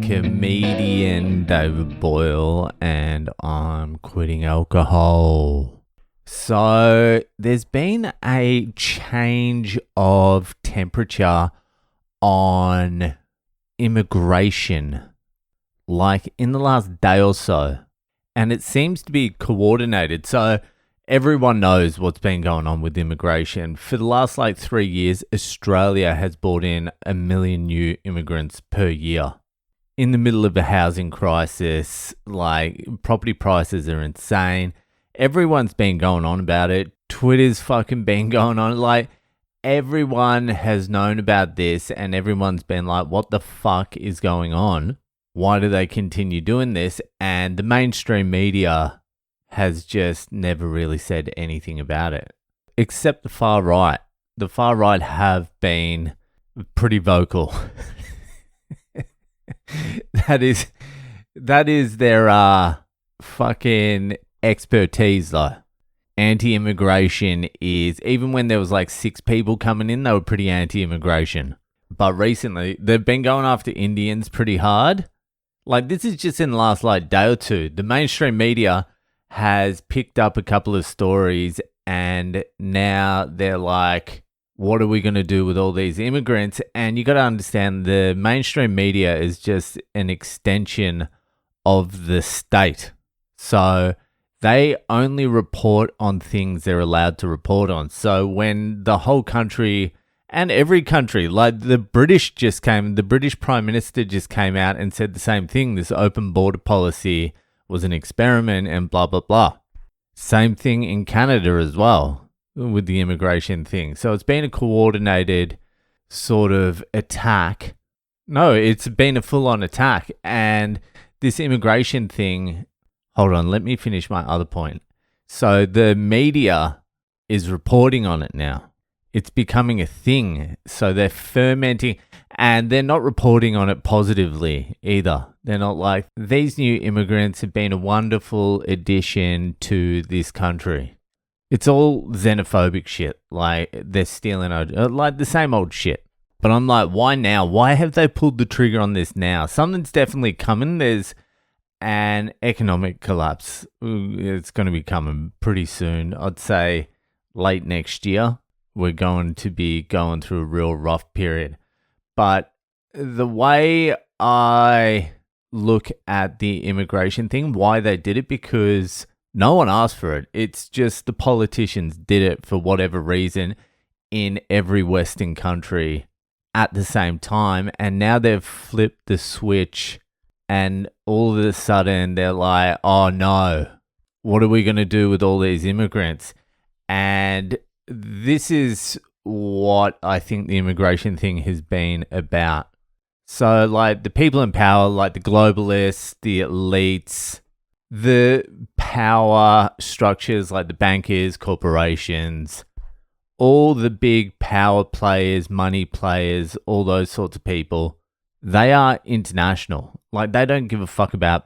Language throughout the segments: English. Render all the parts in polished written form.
comedian David Boyle, and I'm quitting alcohol. So there's been a change of temperature on immigration, like in the last day or so, and it seems to be coordinated. So everyone knows what's been going on with immigration. For the last 3 years, Australia has brought in 1 million new immigrants per year. In the middle of a housing crisis, property prices are insane. Everyone's been going on about it. Twitter's fucking been going on. Everyone has known about this and everyone's been like, what the fuck is going on? Why do they continue doing this? And the mainstream media has just never really said anything about it, except the far right. The far right have been pretty vocal. That is their fucking expertise, though. Anti-immigration is, even when there was 6 people coming in, they were pretty anti-immigration. But recently, they've been going after Indians pretty hard. This is just in the last day or two. The mainstream media has picked up a couple of stories and now they're like, what are we going to do with all these immigrants? And you got to understand, the mainstream media is just an extension of the state. So they only report on things they're allowed to report on. So when the whole country, and every country, the British Prime Minister just came out and said the same thing. This open border policy was an experiment and blah, blah, blah. Same thing in Canada as well with the immigration thing. So it's been a coordinated sort of attack. No, it's been a full-on attack. And this immigration thing, hold on, let me finish my other point. So the media is reporting on it now. It's becoming a thing. So they're fermenting, and they're not reporting on it positively either. They're not like, these new immigrants have been a wonderful addition to this country. It's all xenophobic shit. They're stealing the same old shit. But I'm like, why now? Why have they pulled the trigger on this now? Something's definitely coming. There's an economic collapse. It's going to be coming pretty soon. I'd say late next year. We're going to be going through a real rough period. But the way I look at the immigration thing, why they did it, because no one asked for it. It's just the politicians did it for whatever reason in every Western country at the same time. And now they've flipped the switch and all of a sudden they're like, oh no, what are we going to do with all these immigrants? And this is what I think the immigration thing has been about. So, the people in power, the globalists, the elites, the power structures, the bankers, corporations, all the big power players, money players, all those sorts of people, they are international. They don't give a fuck about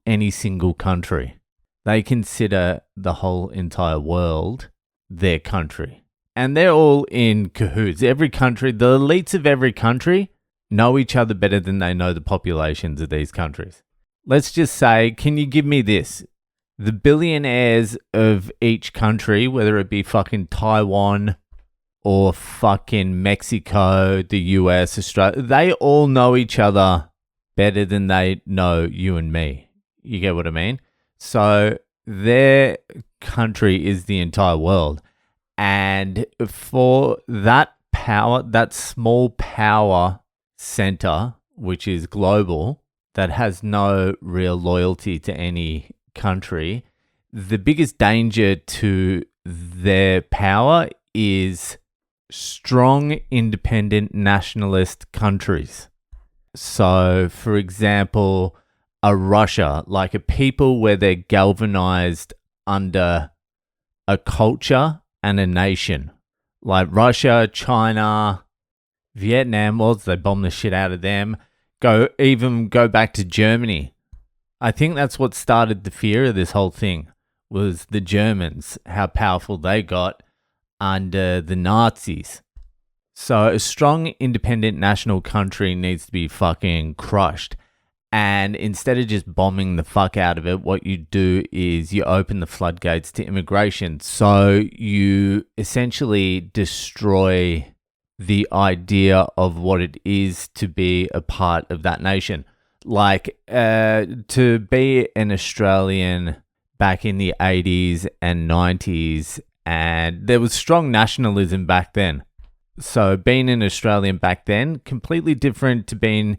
any single country. They consider the whole entire world their country. And they're all in cahoots. Every country, the elites of every country know each other better than they know the populations of these countries. Let's just say, can you give me this? The billionaires of each country, whether it be fucking Taiwan or fucking Mexico, the US, Australia, they all know each other better than they know you and me. You get what I mean? So their country is the entire world. And for that power, that small power center, which is global, that has no real loyalty to any country, the biggest danger to their power is strong, independent, nationalist countries. So, for example, a Russia, a people where they're galvanized under a culture and a nation. Russia, China, Vietnam, they bomb the shit out of them. Go back to Germany. I think that's what started the fear of this whole thing, was the Germans, how powerful they got under the Nazis. So a strong, independent national country needs to be fucking crushed. And instead of just bombing the fuck out of it, what you do is you open the floodgates to immigration. So you essentially destroy the idea of what it is to be a part of that nation. Like to be an Australian back in the 80s and 90s, and there was strong nationalism back then. So being an Australian back then, completely different to being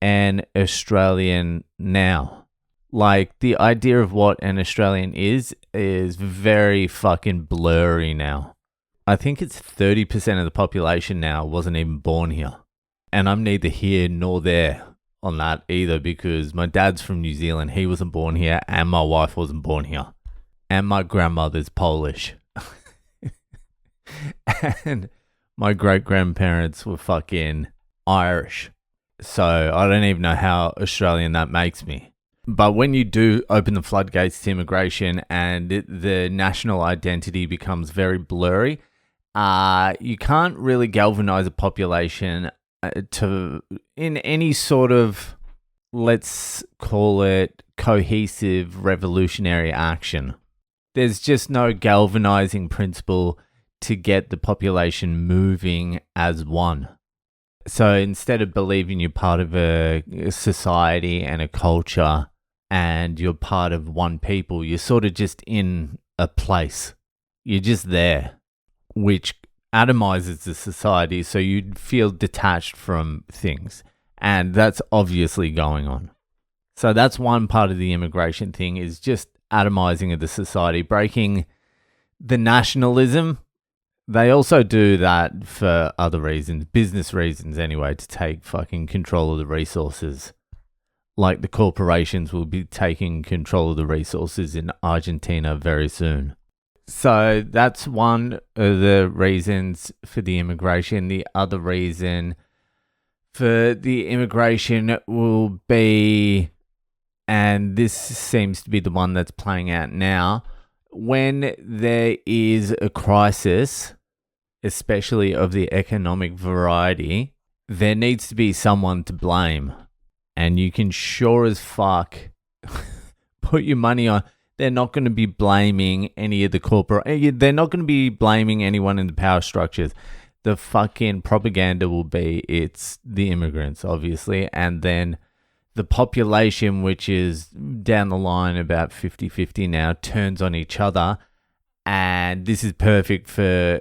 an Australian now. Like the idea of what an Australian is very fucking blurry now. I think it's 30% of the population now wasn't even born here. And I'm neither here nor there on that either, because my dad's from New Zealand. He wasn't born here, and my wife wasn't born here. And my grandmother's Polish. And my great-grandparents were fucking Irish. So I don't even know how Australian that makes me. But when you do open the floodgates to immigration and the national identity becomes very blurry, you can't really galvanize a population in any sort of, let's call it, cohesive revolutionary action. There's just no galvanizing principle to get the population moving as one. So instead of believing you're part of a society and a culture and you're part of one people, you're sort of just in a place. You're just there, which atomizes the society, so you feel detached from things. And that's obviously going on. So that's one part of the immigration thing, is just atomizing of the society, breaking the nationalism. They also do that for other reasons, business reasons anyway, to take fucking control of the resources. Like the corporations will be taking control of the resources in Argentina very soon. So that's one of the reasons for the immigration. The other reason for the immigration will be, and this seems to be the one that's playing out now, when there is a crisis, especially of the economic variety, there needs to be someone to blame. And you can sure as fuck put your money on, they're not going to be blaming any of the corporate. They're not going to be blaming anyone in the power structures. The fucking propaganda will be it's the immigrants, obviously, and then the population, which is down the line about 50-50 now, turns on each other. And this is perfect for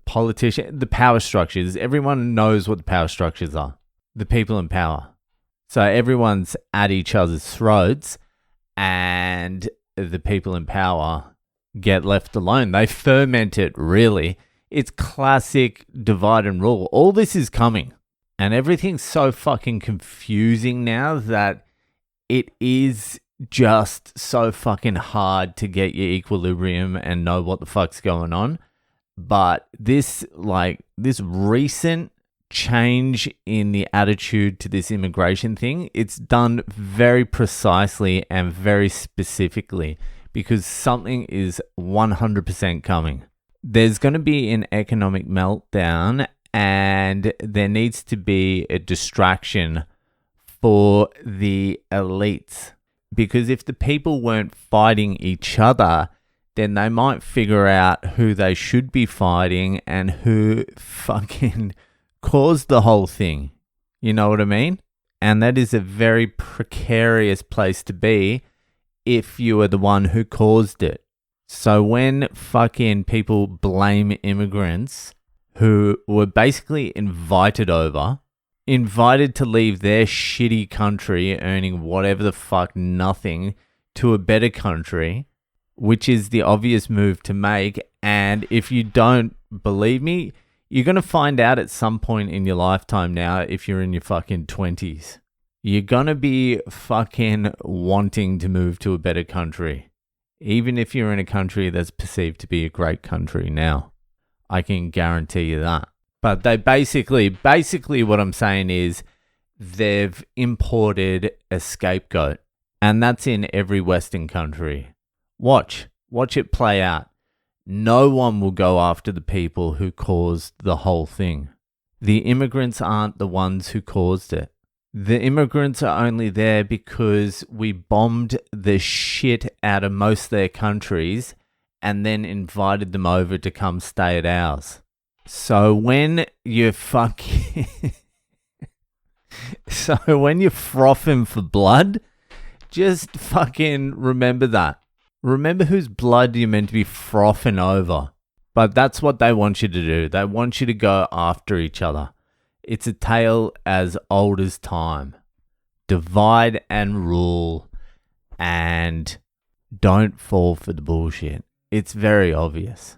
politicians. The power structures. Everyone knows what the power structures are. The people in power. So everyone's at each other's throats, and the people in power get left alone. They ferment it, really. It's classic divide and rule. All this is coming. And everything's so fucking confusing now that it is just so fucking hard to get your equilibrium and know what the fuck's going on. But this recent change in the attitude to this immigration thing, it's done very precisely and very specifically because something is 100% coming. There's going to be an economic meltdown, and there needs to be a distraction for the elites. Because if the people weren't fighting each other, then they might figure out who they should be fighting and who fucking caused the whole thing. You know what I mean? And that is a very precarious place to be if you are the one who caused it. So when fucking people blame immigrants who were basically invited to leave their shitty country earning whatever the fuck nothing to a better country, which is the obvious move to make. And if you don't believe me, you're going to find out at some point in your lifetime now, if you're in your fucking 20s, you're going to be fucking wanting to move to a better country. Even if you're in a country that's perceived to be a great country now. I can guarantee you that. But they basically what I'm saying is they've imported a scapegoat. And that's in every Western country. Watch it play out. No one will go after the people who caused the whole thing. The immigrants aren't the ones who caused it. The immigrants are only there because we bombed the shit out of most of their countries and then invited them over to come stay at ours. So when you're so when you're frothing for blood, just fucking remember that. Remember whose blood you're meant to be frothing over. But that's what they want you to do. They want you to go after each other. It's a tale as old as time. Divide and rule, and don't fall for the bullshit. It's very obvious.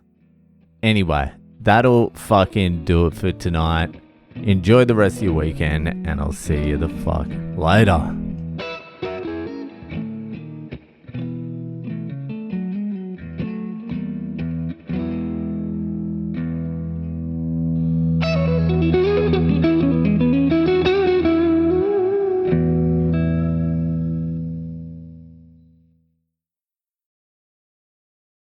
Anyway, that'll fucking do it for tonight. Enjoy the rest of your weekend, and I'll see you the fuck later.